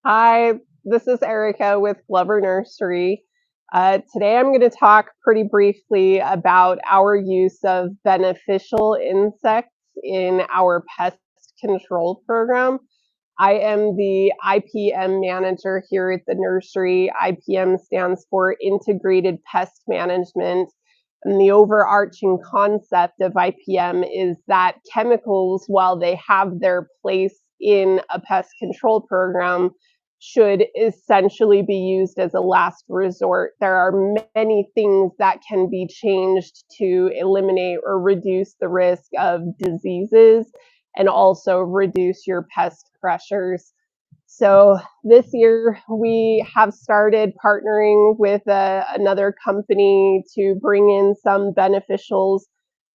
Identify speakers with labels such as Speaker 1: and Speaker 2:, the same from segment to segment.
Speaker 1: Hi, this is Erica with Glover Nursery. Today I'm going to talk pretty briefly about our use of beneficial insects in our pest control program. I am the IPM manager here at the nursery. IPM stands for Integrated Pest Management. And the overarching concept of IPM is that chemicals, while they have their place in a pest control program, should essentially be used as a last resort. There are many things that can be changed to eliminate or reduce the risk of diseases and also reduce your pest pressures. So this year we have started partnering with another company to bring in some beneficials,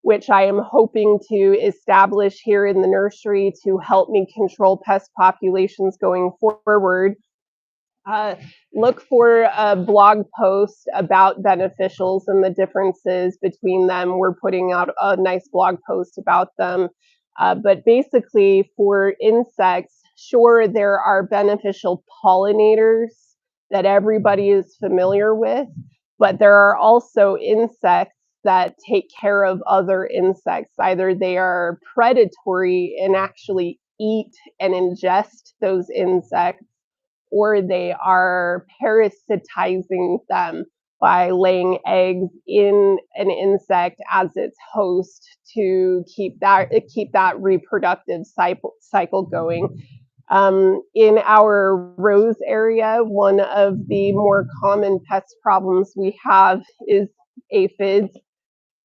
Speaker 1: which I am hoping to establish here in the nursery to help me control pest populations going forward. Uh, look for a blog post about beneficials and the differences between them. We're putting out a nice blog post about them. But basically, for insects, sure, there are beneficial pollinators that everybody is familiar with, but there are also insects that take care of other insects. Either they are predatory and actually eat and ingest those insects, or they are parasitizing them by laying eggs in an insect as its host to keep that reproductive cycle going. In our rose area, one of the more common pest problems we have is aphids.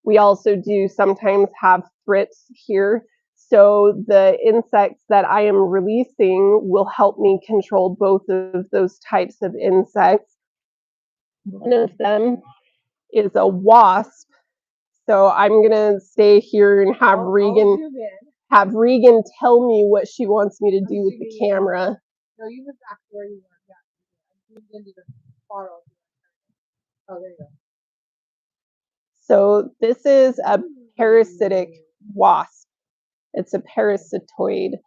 Speaker 1: We also do sometimes have thrips here. So the insects that I am releasing will help me control both of those types of insects. One of them is a wasp. So I'm gonna stay here and have Regan tell me what she wants me to do with the camera. No, you just ask where you want. Yeah, you into the far over. Oh, there you go. So this is a parasitic wasp. It's a parasitoid.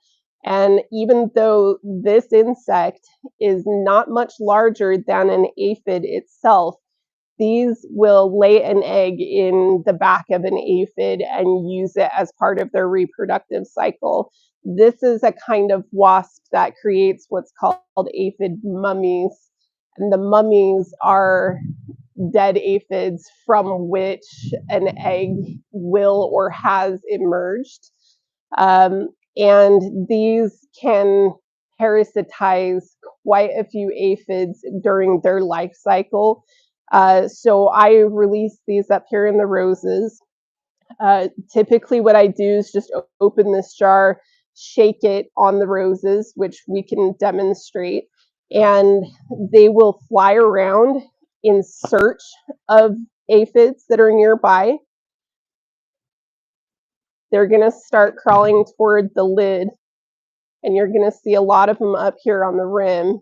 Speaker 1: And even though this insect is not much larger than an aphid itself, these will lay an egg in the back of an aphid and use it as part of their reproductive cycle. This is a kind of wasp that creates what's called aphid mummies. And the mummies are dead aphids from which an egg will or has emerged. And these can parasitize quite a few aphids during their life cycle. So I release these up here in the roses. Typically what I do is just open this jar, shake it on the roses, which we can demonstrate, and they will fly around in search of aphids that are nearby. They're going to start crawling toward the lid, and you're going to see a lot of them up here on the rim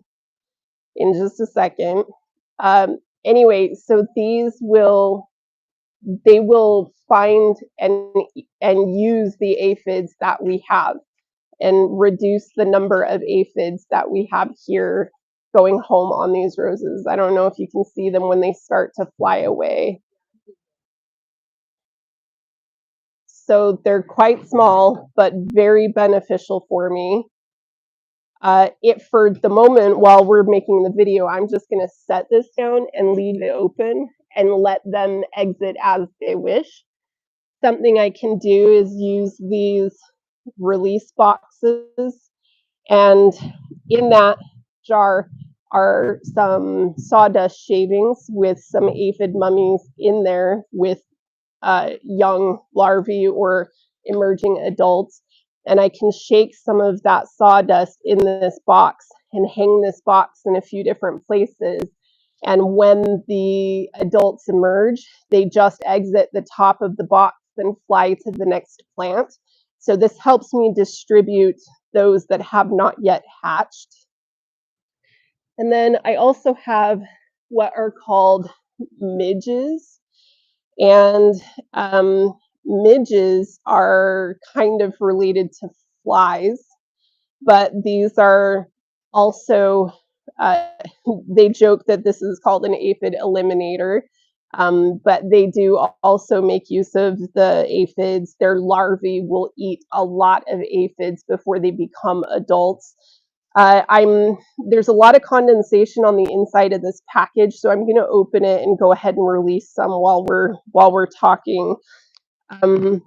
Speaker 1: in just a second. Anyway, so they will find and use the aphids that we have and reduce the number of aphids that we have here going home on these roses. I don't know if you can see them when they start to fly away. So they're quite small, but very beneficial for me. For the moment, while we're making the video, I'm just going to set this down and leave it open and let them exit as they wish. Something I can do is use these release boxes, and in that jar are some sawdust shavings with some aphid mummies in there with young larvae or emerging adults. And I can shake some of that sawdust in this box and hang this box in a few different places. And when the adults emerge, they just exit the top of the box and fly to the next plant. So this helps me distribute those that have not yet hatched. And then I also have what are called midges. And midges are kind of related to flies, but these are also, uh, they joke that this is called an aphid eliminator, but they do also make use of the aphids. Their larvae will eat a lot of aphids before they become adults. There's a lot of condensation on the inside of this package, so I'm going to open it and go ahead and release some while we're talking. Um,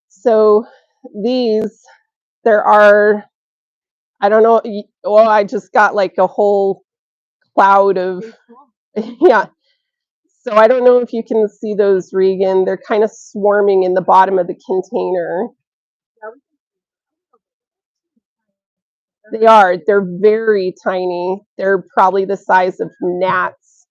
Speaker 1: so these, there are, I don't know. Well, I just got like a whole cloud of yeah. So I don't know if you can see those, Regan. They're kind of swarming in the bottom of the container. They are. They're very tiny. They're probably the size of gnats,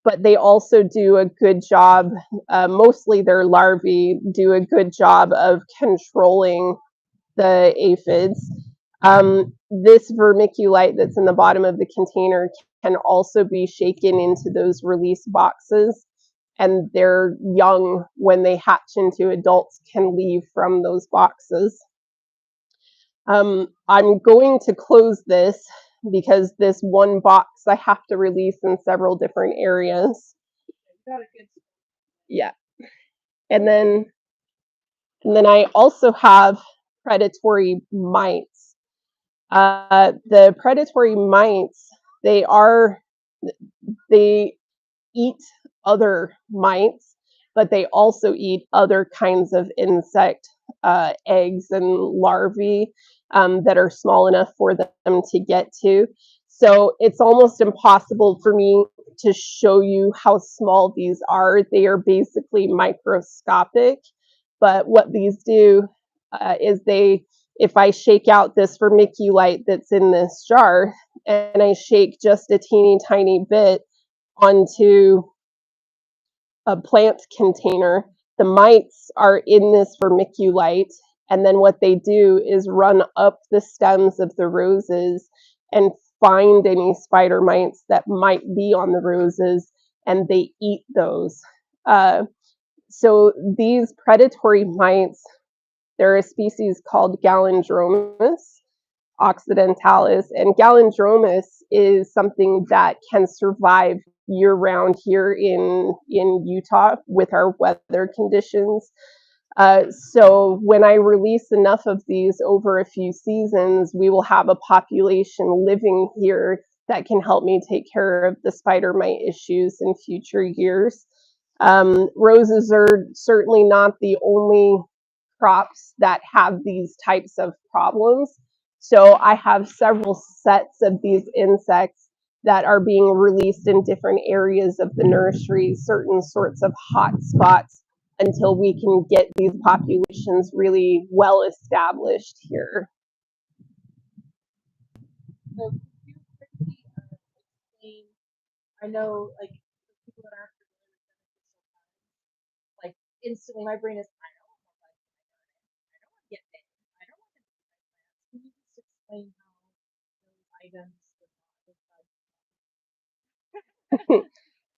Speaker 1: but they also do a good job. Mostly their larvae do a good job of controlling the aphids. This vermiculite that's in the bottom of the container can also be shaken into those release boxes, and their young, when they hatch into adults, can leave from those boxes. I'm going to close this because this one box I have to release in several different areas. Yeah, and then I also have predatory mites. The predatory mites, they are they eat other mites, but they also eat other kinds of insect eggs and larvae that are small enough for them to get to. So it's almost impossible for me to show you how small these are. They are basically microscopic, but what these do is if I shake out this vermiculite that's in this jar and I shake just a teeny tiny bit onto a plant container, the mites are in this vermiculite, and then what they do is run up the stems of the roses and find any spider mites that might be on the roses, and they eat those. Uh, so these predatory mites, there are a species called Gallindromus occidentalis, and Gallindromus is something that can survive year round here in Utah with our weather conditions. So when I release enough of these over a few seasons, we will have a population living here that can help me take care of the spider mite issues in future years. Roses are certainly not the only crops that have these types of problems. So I have several sets of these insects that are being released in different areas of the nursery, certain sorts of hot spots, until we can get these populations really well established here. So could you quickly explain, I know like people that aren't familiar with beneficial, like instantly my brain is, I don't want to get big. I don't want to be my plants. Can you just explain how those items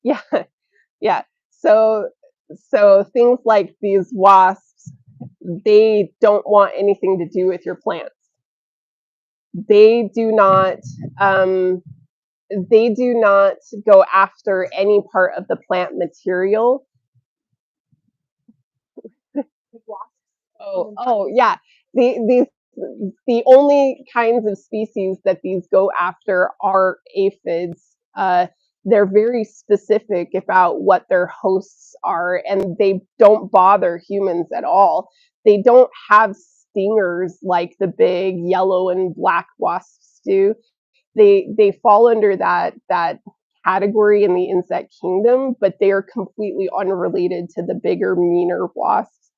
Speaker 1: yeah, yeah. So things like these wasps, they don't want anything to do with your plants. They do not um, they do not go after any part of the plant material. Oh yeah. These the only kinds of species that these go after are aphids. They're very specific about what their hosts are, and they don't bother humans at all. They don't have stingers like the big yellow and black wasps do. They fall under that category in the insect kingdom, but they are completely unrelated to the bigger, meaner wasps.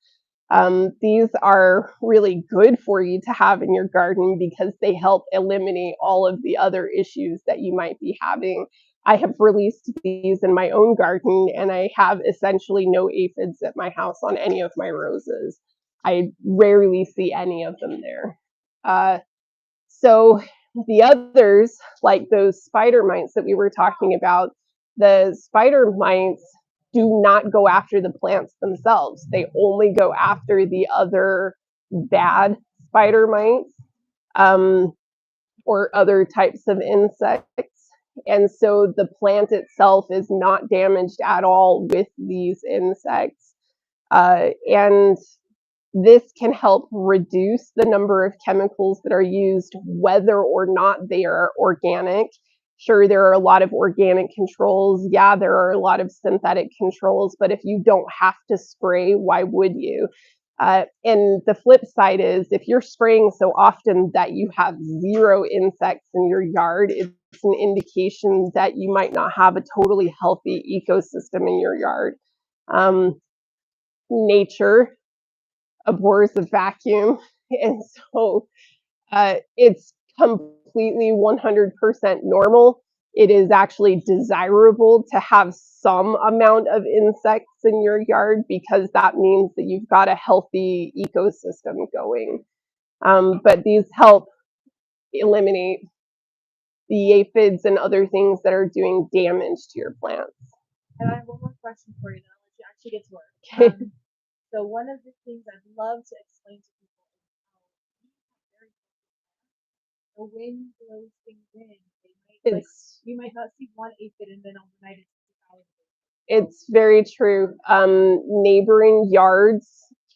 Speaker 1: These are really good for you to have in your garden because they help eliminate all of the other issues that you might be having. I have released these in my own garden, and I have essentially no aphids at my house on any of my roses. I rarely see any of them there. So the others, like those spider mites that we were talking about, the spider mites do not go after the plants themselves. They only go after the other bad spider mites. Um, or other types of insects. And so the plant itself is not damaged at all with these insects. And this can help reduce the number of chemicals that are used, whether or not they are organic. Sure, there are a lot of organic controls. Yeah, there are a lot of synthetic controls, but if you don't have to spray, why would you? And the flip side is if you're spraying so often that you have zero insects in your yard, it's an indication that you might not have a totally healthy ecosystem in your yard. Nature abhors a vacuum, and so it's completely 100% normal. It is actually desirable to have some amount of insects in your yard because that means that you've got a healthy ecosystem going. But these help eliminate the aphids and other things that are doing damage to your plants.
Speaker 2: And I have one more question for you, then I'll let you actually get to work.
Speaker 1: Okay.
Speaker 2: So one of the things I'd love to explain to people is how very the wind blows things in. You might not see one aphid, and then overnight it's 2,000.
Speaker 1: It's very true. Neighboring yards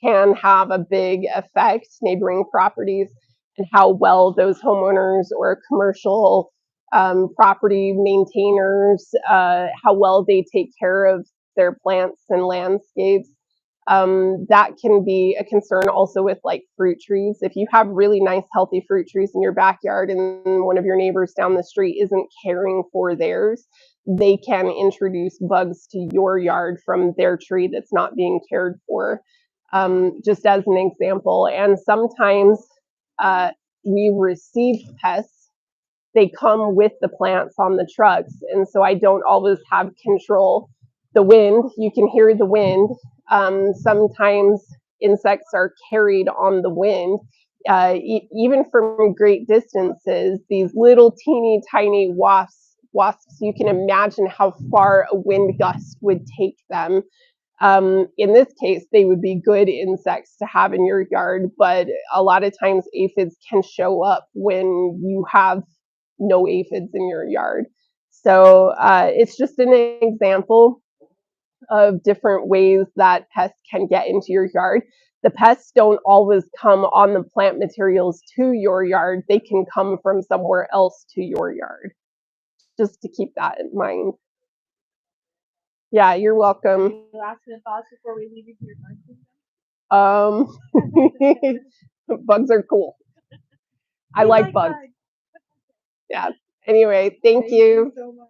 Speaker 1: can have a big effect, neighboring properties, and how well those homeowners or commercial property maintainers, how well they take care of their plants and landscapes. That can be a concern also with like fruit trees. If you have really nice, healthy fruit trees in your backyard and one of your neighbors down the street isn't caring for theirs, they can introduce bugs to your yard from their tree that's not being cared for, just as an example. And sometimes we receive pests. They come with the plants on the trucks, and so I don't always have control. The wind, you can hear the wind. Sometimes insects are carried on the wind, even from great distances. These little teeny tiny wasps, you can imagine how far a wind gust would take them. In this case, they would be good insects to have in your yard, but a lot of times aphids can show up when you have no aphids in your yard. So it's just an example of different ways that pests can get into your yard. The pests don't always come on the plant materials to your yard. They can come from somewhere else to your yard. Just to keep that in mind. Yeah, you're welcome.
Speaker 2: Any last minute thoughts before we leave you to your
Speaker 1: Bugs are cool. I like bugs. Yeah. Anyway, thank you.
Speaker 2: So much.